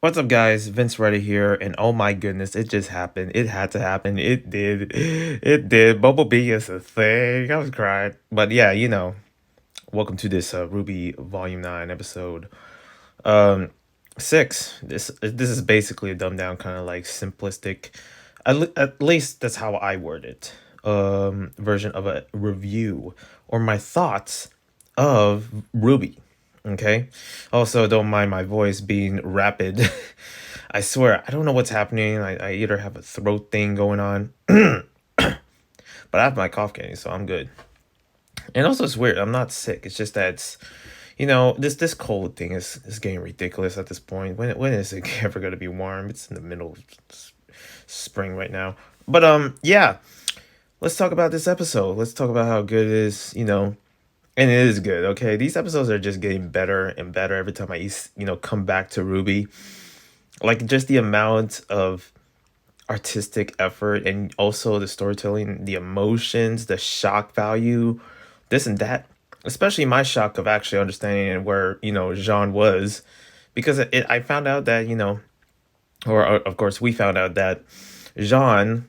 What's up, guys? Vince Reddy here, and oh my goodness, it just happened. It had to happen. It did. It did. Bumblebee is a thing. I was crying. But yeah, welcome to this Ruby Volume 9 episode um 6. This is basically a dumbed down kind of like simplistic, at least that's how I word it, version of a review or my thoughts of Ruby. Okay. Also, don't mind my voice being rapid. I swear, I don't know what's happening. I either have a throat thing going on, but I have my cough candy, so I'm good. And also, it's weird. I'm not sick. It's just that this cold thing is getting ridiculous at this point. When is it ever gonna be warm? It's in the middle of spring right now. But yeah, let's talk about this episode. Let's talk about how good it is. And it is good. Okay, these episodes are just getting better and better every time I come back to Ruby. Like just the amount of artistic effort and also the storytelling, the emotions, the shock value, this and that. Especially my shock of actually understanding where Jean was, because I found out that or of course we found out that Jean,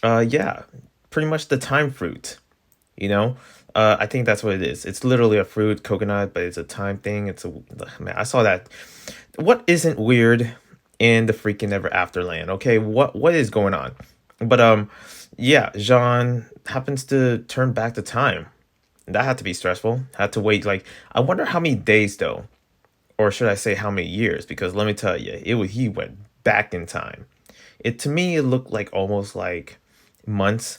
yeah, pretty much the time fruit. You know, I think that's what it is. It's literally a fruit, coconut, but it's a time thing. Man. I saw that. What isn't weird in the freaking ever after land? Okay, what is going on? But yeah, Jean happens to turn back the time. That had to be stressful. Had to wait like I wonder how many days though, or should I say how many years? Because let me tell you, he went back in time. It to me it looked like almost like months.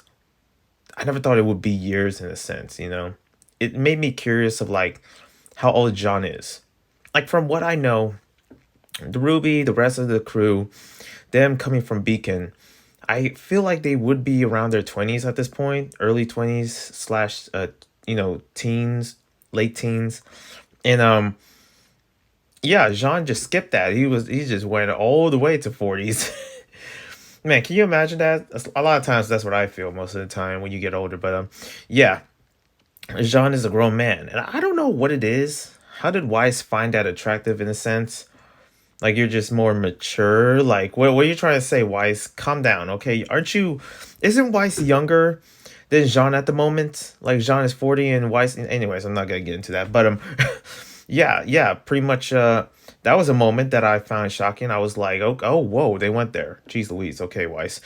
I never thought it would be years in a sense. It made me curious of like how old John is. Like from what I know, the Ruby, the rest of the crew, them coming from Beacon, I feel like they would be around their 20s at this point, early 20s slash teens, late teens. And yeah, Jean just skipped that. He just went all the way to 40s. Man, can you imagine that? A lot of times that's what I feel most of the time when you get older. But yeah, Jean is a grown man, and I don't know what it is. How did Weiss find that attractive in a sense? Like you're just more mature. Like what are you trying to say, Weiss? Calm down, okay? Aren't you? Isn't Weiss younger than Jean at the moment? Like Jean is 40 and Weiss. Anyways, I'm not gonna get into that. But yeah, pretty much. That was a moment that I found shocking. I was like, oh, whoa, they went there. Jeez Louise. Okay, Weiss.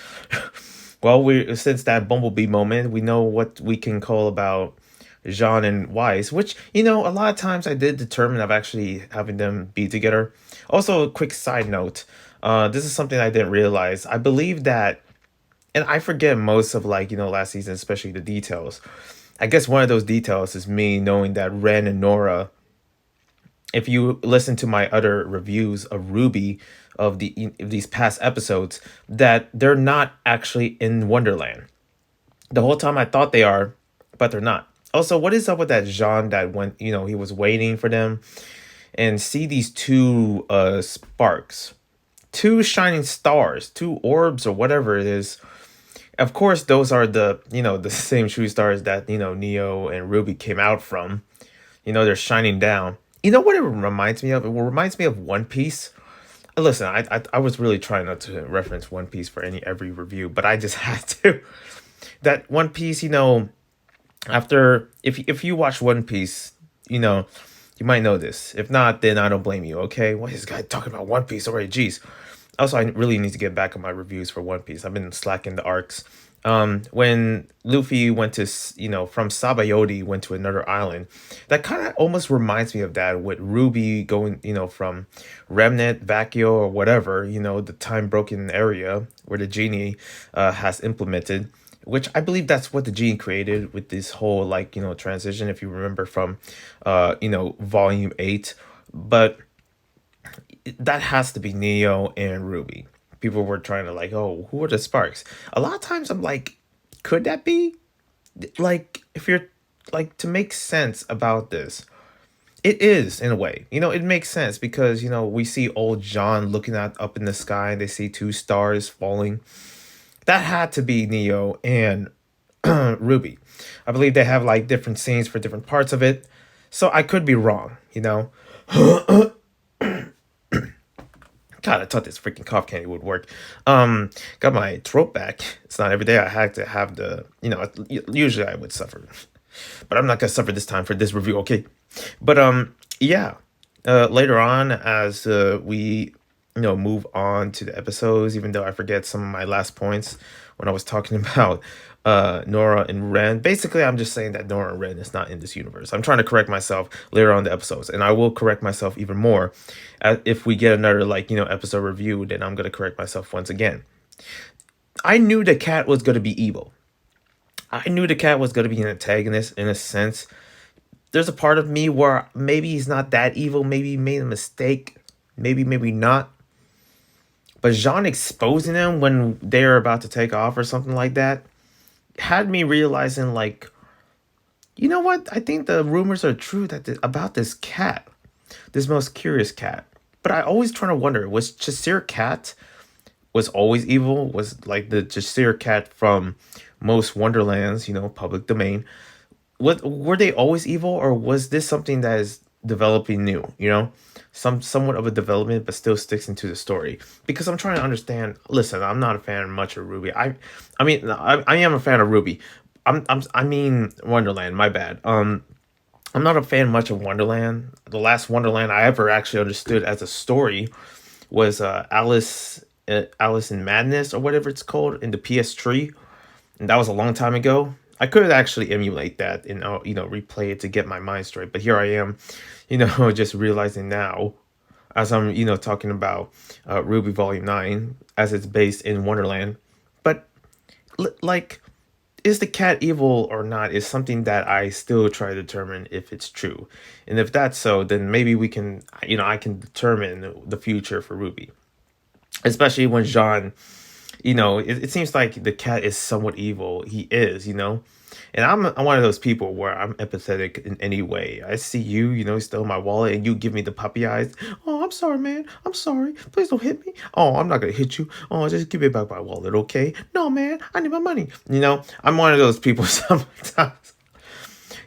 Well, we since that Bumblebee moment, we know what we can call about Jean and Weiss, which a lot of times I did determine of actually having them be together. Also, a quick side note. This is something I didn't realize. I believe that, and I forget most of like last season, especially the details. I guess one of those details is me knowing that Ren and Nora, if you listen to my other reviews of Ruby of these past episodes, that they're not actually in Wonderland. The whole time I thought they are, but they're not. Also, what is up with that Jean that went, he was waiting for them and see these two sparks, two shining stars, two orbs or whatever it is. Of course, those are the same shooting stars that, Neo and Ruby came out from. They're shining down. You know what it reminds me of? It reminds me of One Piece. Listen, I was really trying not to reference One Piece for every review, but I just had to. That One Piece, after if you watch One Piece, you might know this. If not, then I don't blame you. Okay, what is this guy talking about One Piece already? Jeez. Also, I really need to get back on my reviews for One Piece. I've been slacking the arcs. When Luffy went to from Sabayoti went to another island, that kind of almost reminds me of that with Ruby going from Remnant, Vacuo, or whatever the time broken area where the genie has implemented, which I believe that's what the genie created with this whole like transition, if you remember from volume 8. But that has to be Neo and Ruby. People were trying to like, oh, who are the sparks? A lot of times I'm like, could that be? Like, if you're like to make sense about this, it is in a way. It makes sense because we see old John looking at up in the sky and they see two stars falling. That had to be Neo and Ruby. I believe they have like different scenes for different parts of it. So I could be wrong. God, I thought this freaking cough candy would work. Um, got my throat back. It's not every day I had to have usually I would suffer, but I'm not gonna suffer this time for this review, okay? But yeah. Later on, as we move on to the episodes, even though I forget some of my last points when I was talking about Nora and Ren. Basically, I'm just saying that Nora and Ren is not in this universe. I'm trying to correct myself later on in the episodes, and I will correct myself even more if we get another episode review. Then I'm gonna correct myself once again. I knew the cat was gonna be evil. I knew the cat was gonna be an antagonist in a sense. There's a part of me where maybe he's not that evil. Maybe he made a mistake. Maybe not. But Jean exposing them when they're about to take off or something like that had me realizing, like, you know what? I think the rumors are true about this cat, this most curious cat. But I always try to wonder, was Chesire Cat was always evil? Was like the Chesire Cat from most Wonderlands, public domain? What were they always evil, or was this something that is developing new? Somewhat of a development, but still sticks into the story. Because I'm trying to understand. Listen, I'm not a fan much of Rwby. I am a fan of Rwby. I mean Wonderland. My bad. I'm not a fan much of Wonderland. The last Wonderland I ever actually understood as a story was Alice in Madness, or whatever it's called, in the PS3, and that was a long time ago. I could actually emulate that and replay it to get my mind straight. But here I am, just realizing now, as I'm talking about Rwby Volume 9 as it's based in Wonderland. But like, is the cat evil or not is something that I still try to determine if it's true. And if that's so, then maybe we can, I can determine the future for Rwby. Especially when Jean, it seems like the cat is somewhat evil. He is, And I'm one of those people where I'm empathetic in any way. I see you, stole my wallet and you give me the puppy eyes. Oh, I'm sorry, man. I'm sorry. Please don't hit me. Oh, I'm not going to hit you. Oh, just give me back my wallet, okay? No, man. I need my money. I'm one of those people sometimes.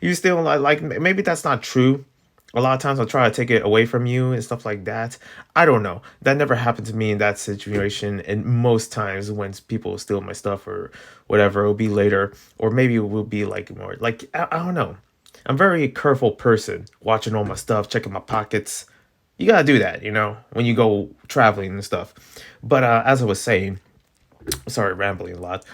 You still like maybe that's not true. A lot of times I'll try to take it away from you and stuff like that. I don't know. That never happened to me in that situation. And most times when people steal my stuff or whatever, it'll be later. Or maybe it will be like more like, I don't know. I'm a very careful person, watching all my stuff, checking my pockets. You gotta do that, when you go traveling and stuff. But as I was saying, sorry, rambling a lot.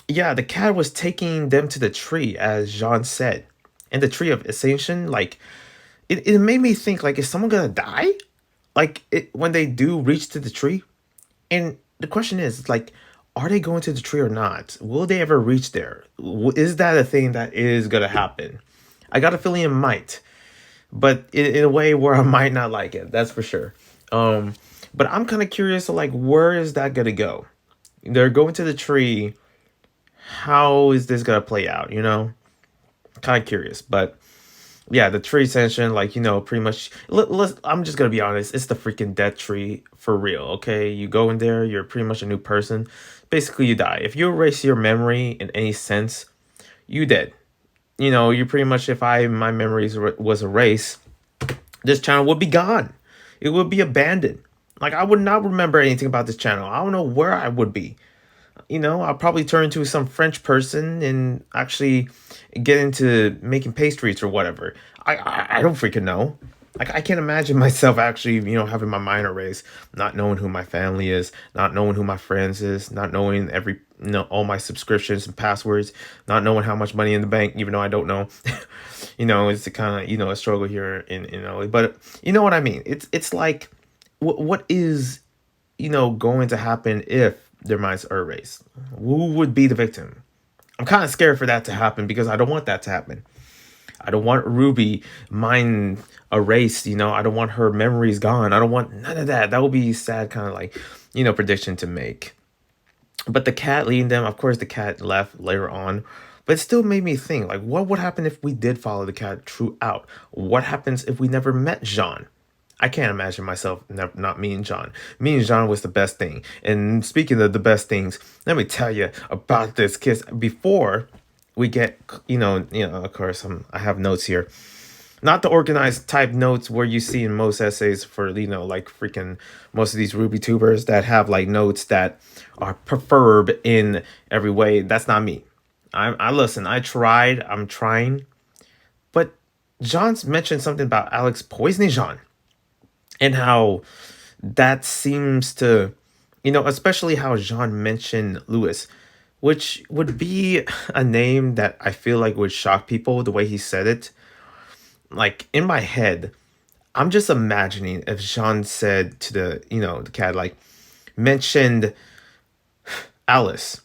Yeah, the cat was taking them to the tree, as Jean said. And the tree of ascension, like, it made me think, like, is someone gonna die? Like, when they do reach to the tree? And the question is, like, are they going to the tree or not? Will they ever reach there? Is that a thing that is gonna happen? I got a feeling it might. But in a way where I might not like it, that's for sure. But I'm kind of curious, like, where is that gonna go? They're going to the tree. How is this gonna play out, kind of curious. But yeah, the tree ascension, like, pretty much, I'm just gonna be honest, it's the freaking death tree for real. Okay, you go in there, you're pretty much a new person. Basically, you die. If you erase your memory in any sense, you dead. You pretty much, if my memories was erased, this channel would be gone. It would be abandoned. Like, I would not remember anything about this channel. I don't know where I would be. I'll probably turn into some French person and actually get into making pastries or whatever. I don't freaking know. Like, I can't imagine myself actually, having my mind erased, not knowing who my family is, not knowing who my friends is, not knowing all my subscriptions and passwords, not knowing how much money in the bank, even though I don't know. It's a kind of, a struggle here in LA. But you know what I mean? It's like, what is, going to happen if their minds are erased? Who would be the victim? I'm kind of scared for that to happen because I don't want that to happen. I don't want Rwby mind erased. I don't want her memories gone. I don't want none of that. That would be sad, kind of like, prediction to make. But the cat leading them, of course, the cat left later on. But it still made me think, like, what would happen if we did follow the cat throughout? What happens if we never met Jean? I can't imagine myself not meeting Jean. Meeting Jean was the best thing. And speaking of the best things, let me tell you about this kiss. Before we get, of course, I have notes here. Not the organized type notes where you see in most essays for, like freaking most of these Ruby tubers that have like notes that are preferred in every way. That's not me. I listen. I tried. I'm trying, but John's mentioned something about Alex poisoning Jean and how that seems to, especially how Jean mentioned Lewis, which would be a name that I feel like would shock people the way he said it. Like in my head, I'm just imagining if Jean said to the cat, like, mentioned Alice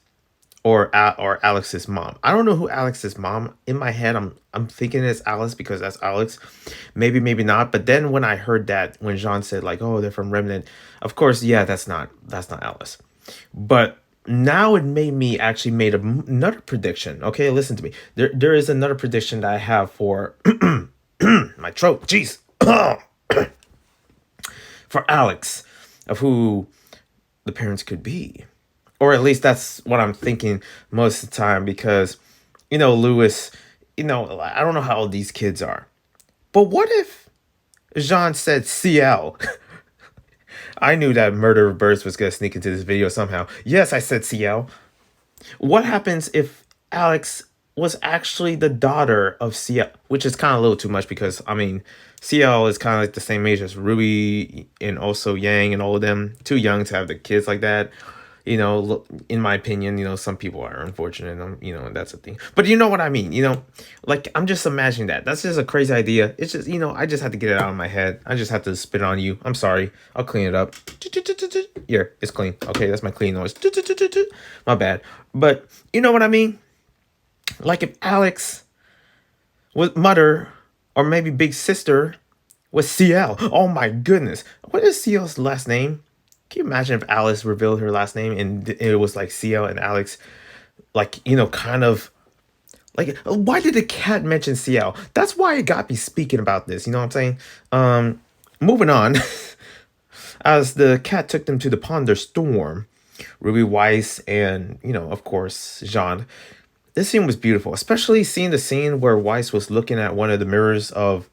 or Alex's mom. I don't know who Alex's mom. In my head, I'm thinking it's Alice because that's Alex. Maybe not. But then when I heard that, when Jean said like, "Oh, they're from Remnant," of course, yeah, that's not Alice. But now it made me actually made another prediction. Okay, listen to me. There is another prediction that I have for my throat. Jeez. For Alex, of who the parents could be. Or at least that's what I'm thinking most of the time because, Lewis, I don't know how old these kids are. But what if Jean said CL? I knew that Murder of Birds was going to sneak into this video somehow. Yes, I said CL. What happens if Alex was actually the daughter of CL, which is kind of a little too much because I mean, CL is kind of like the same age as Ruby and also Yang and all of them. Too young to have the kids like that. In my opinion, some people are unfortunate. That's a thing. But you know what I mean. Like I'm just imagining that. That's just a crazy idea. It's just I just had to get it out of my head. I just had to spit on you. I'm sorry. I'll clean it up. Here, it's clean. Okay, that's my clean noise. My bad. But you know what I mean? Like if Alex was mother or maybe big sister was CL. Oh my goodness. What is CL's last name? Can you imagine if Alice revealed her last name and it was like CL and Alex, like, kind of like, why did the cat mention CL? That's why it got me speaking about this. You know what I'm saying? Moving on. As the cat took them to the ponder storm, Ruby Weiss and, of course, Jean. This scene was beautiful, especially seeing the scene where Weiss was looking at one of the mirrors of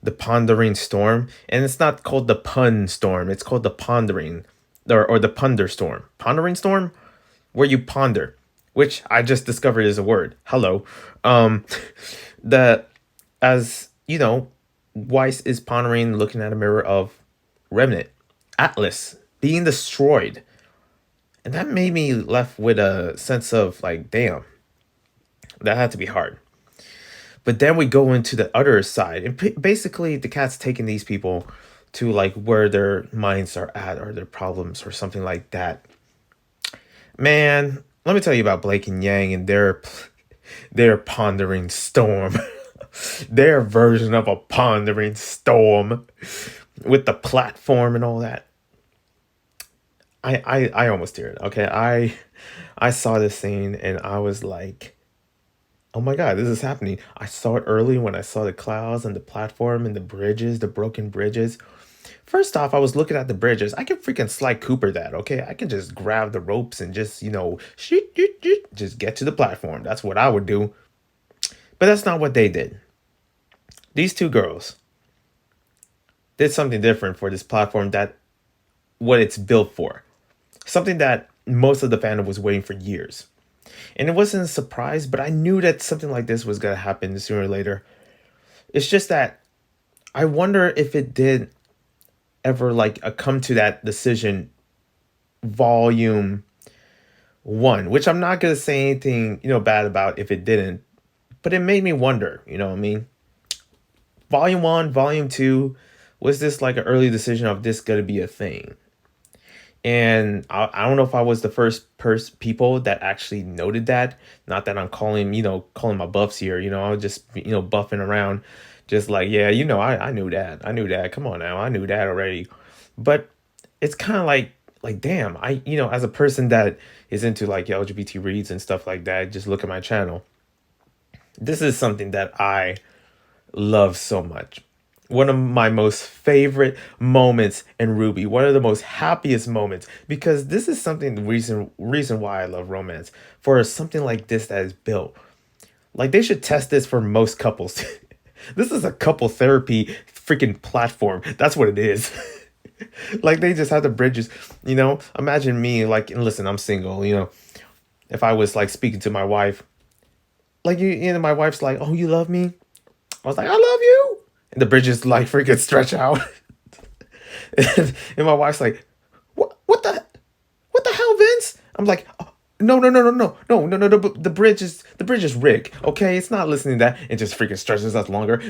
the pondering storm. And it's not called the pun storm, it's called the pondering or the ponder storm. Pondering storm? Where you ponder, which I just discovered is a word. Hello. That as Weiss is pondering, looking at a mirror of Remnant, Atlas being destroyed. And that made me left with a sense of like, damn, that had to be hard. But then we go into the other side, and basically the cat's taking these people to like where their minds are at or their problems or something like that. Man, let me tell you about Blake and Yang and their pondering storm. Their version of a pondering storm with the platform and all that. I almost teared. Okay, I saw this scene and I was like, oh my god, this is happening. I saw it early when I saw the clouds and the platform and the bridges, the broken bridges. First off, I was looking at the bridges. I can freaking Sly Cooper that, okay? I can just grab the ropes and just, shoot, just get to the platform. That's what I would do. But that's not what they did. These two girls did something different for this platform that what it's built for. Something that most of the fandom was waiting for years. And it wasn't a surprise, but I knew that something like this was going to happen sooner or later. It's just that I wonder if it did ever like come to that decision volume 1, which I'm not going to say anything, bad about if it didn't, but it made me wonder, you know what I mean? Volume 1, volume 2, was this like an early decision of this going to be a thing? And I don't know if I was the first people that actually noted that. Not that I'm calling my buffs here. I was just, buffing around. Just like, yeah, I knew that. I knew that. Come on now. I knew that already. But it's kind of like, damn, as a person that is into like LGBT reads and stuff like that, just look at my channel. This is something that I love so much. One of my most favorite moments in Rwby, one of the most happiest moments, because this is something, the reason why I love romance, for something like this that is built. Like they should test this for most couples. This is a couple therapy freaking platform. That's what it is. Like they just have the bridges, Imagine me, like, and listen, I'm single, if I was like speaking to my wife, like my wife's like, "Oh, you love me?" I was like, "I love you," and the bridges like freaking stretch out, and my wife's like, What the hell, Vince?" I'm like, "Oh, no, no, no, no, no, no, no, no, the bridge is rigged. Okay, it's not listening to that. It just freaking stretches us longer."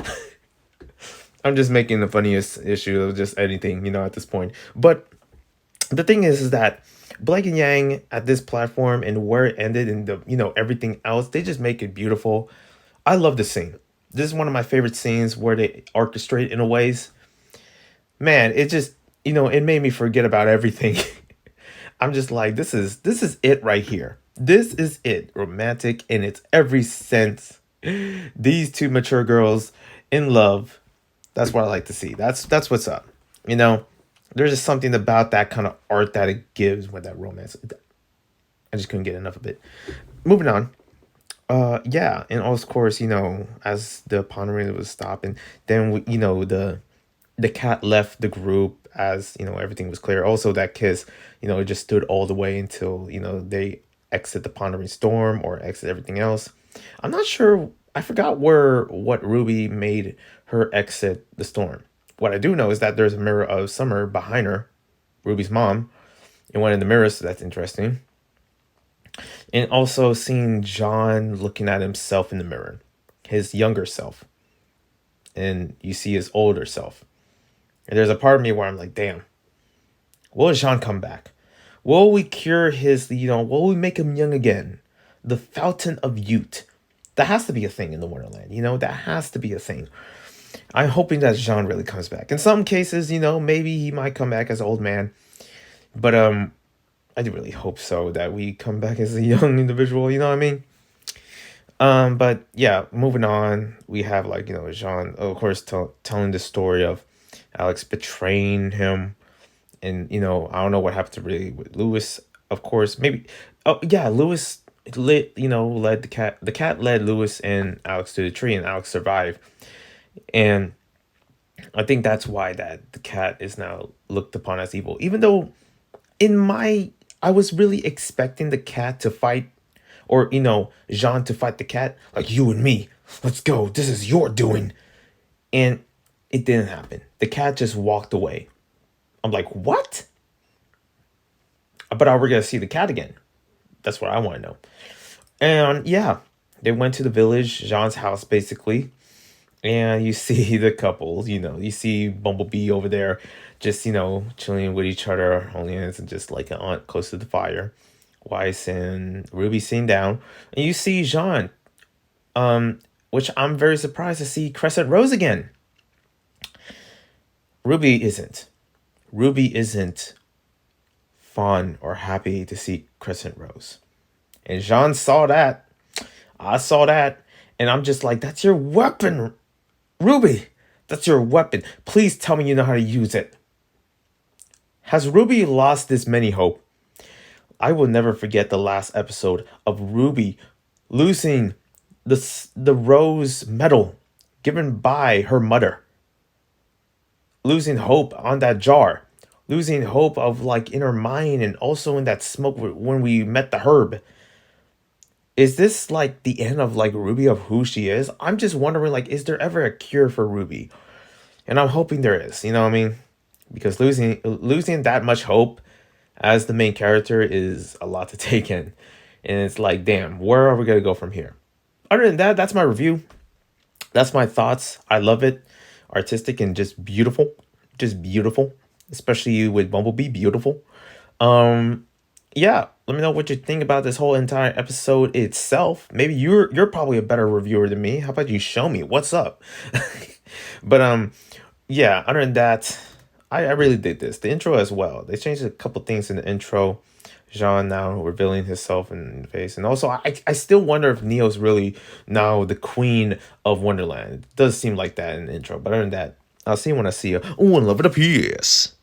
I'm just making the funniest issue of just anything, at this point. But the thing is that Blake and Yang at this platform and where it ended and the everything else, they just make it beautiful. I love the scene. This is one of my favorite scenes where they orchestrate in a ways. Man, it just it made me forget about everything. I'm just like, this is it right here. This is it. Romantic in its every sense. These two mature girls in love. That's what I like to see. That's what's up. You know, there's just something about that kind of art that it gives with that romance. I just couldn't get enough of it. Moving on. Yeah, and of course, as the Pomeranian was stopping, then the cat left the group as everything was clear. Also, that kiss, it just stood all the way until they exit the Pondering Storm or exit everything else. I'm not sure. I forgot what Ruby made her exit the storm. What I do know is that there's a mirror of Summer behind her, Ruby's mom, in one of the mirrors. So that's interesting. And also seeing John looking at himself in the mirror, his younger self, and you see his older self. And there's a part of me where I'm like, damn, will Jean come back? Will we cure his, will we make him young again? The fountain of youth. That has to be a thing in the Wonderland, that has to be a thing. I'm hoping that Jean really comes back. In some cases, maybe he might come back as an old man. But I do really hope so, that we come back as a young individual, you know what I mean? But yeah, moving on, we have Jean, of course, telling the story of Alex betraying him, and I don't know what happened to really with Lewis. Of course, maybe. Oh yeah, Lewis led the cat. The cat led Lewis and Alex to the tree, and Alex survived. And I think that's why that the cat is now looked upon as evil, even though I was really expecting the cat to fight, or Jean to fight the cat, like, "You and me, let's go. This is your doing," and it didn't happen. The cat just walked away. I'm like, what? But are we gonna see the cat again? That's what I want to know. And yeah, they went to the village, Jean's house, basically. And you see the couple, you see Bumblebee over there, just, chilling with each other, holding hands, and just like an aunt close to the fire. Weiss and Ruby sitting down. And you see Jean, which I'm very surprised to see Crescent Rose again. Ruby isn't. Ruby isn't fun or happy to see Crescent Rose. And Jean saw that. I saw that. And I'm just like, that's your weapon, Ruby. That's your weapon. Please tell me you know how to use it. Has Ruby lost this many hope? I will never forget the last episode of Ruby losing the rose medal given by her mother. Losing hope on that jar. Losing hope of in her mind, and also in that smoke when we met the herb. Is this the end of Ruby, of who she is? I'm just wondering, is there ever a cure for Ruby? And I'm hoping there is, you know what I mean? Because losing that much hope as the main character is a lot to take in. And it's like, damn, where are we going to go from here? Other than that, that's my review. That's my thoughts. I love it. Artistic and just beautiful. Just beautiful. Especially with Bumblebee, beautiful. Yeah, let me know what you think about this whole entire episode itself. Maybe you're probably a better reviewer than me. How about you show me what's up? But yeah, other than that, I really did this. The intro as well. They changed a couple things in the intro. Jean now revealing himself in the face. And also, I still wonder if Neo's really now the queen of Wonderland. It does seem like that in the intro. But other than that, I'll see you when I see you. Oh, and love it up, yes.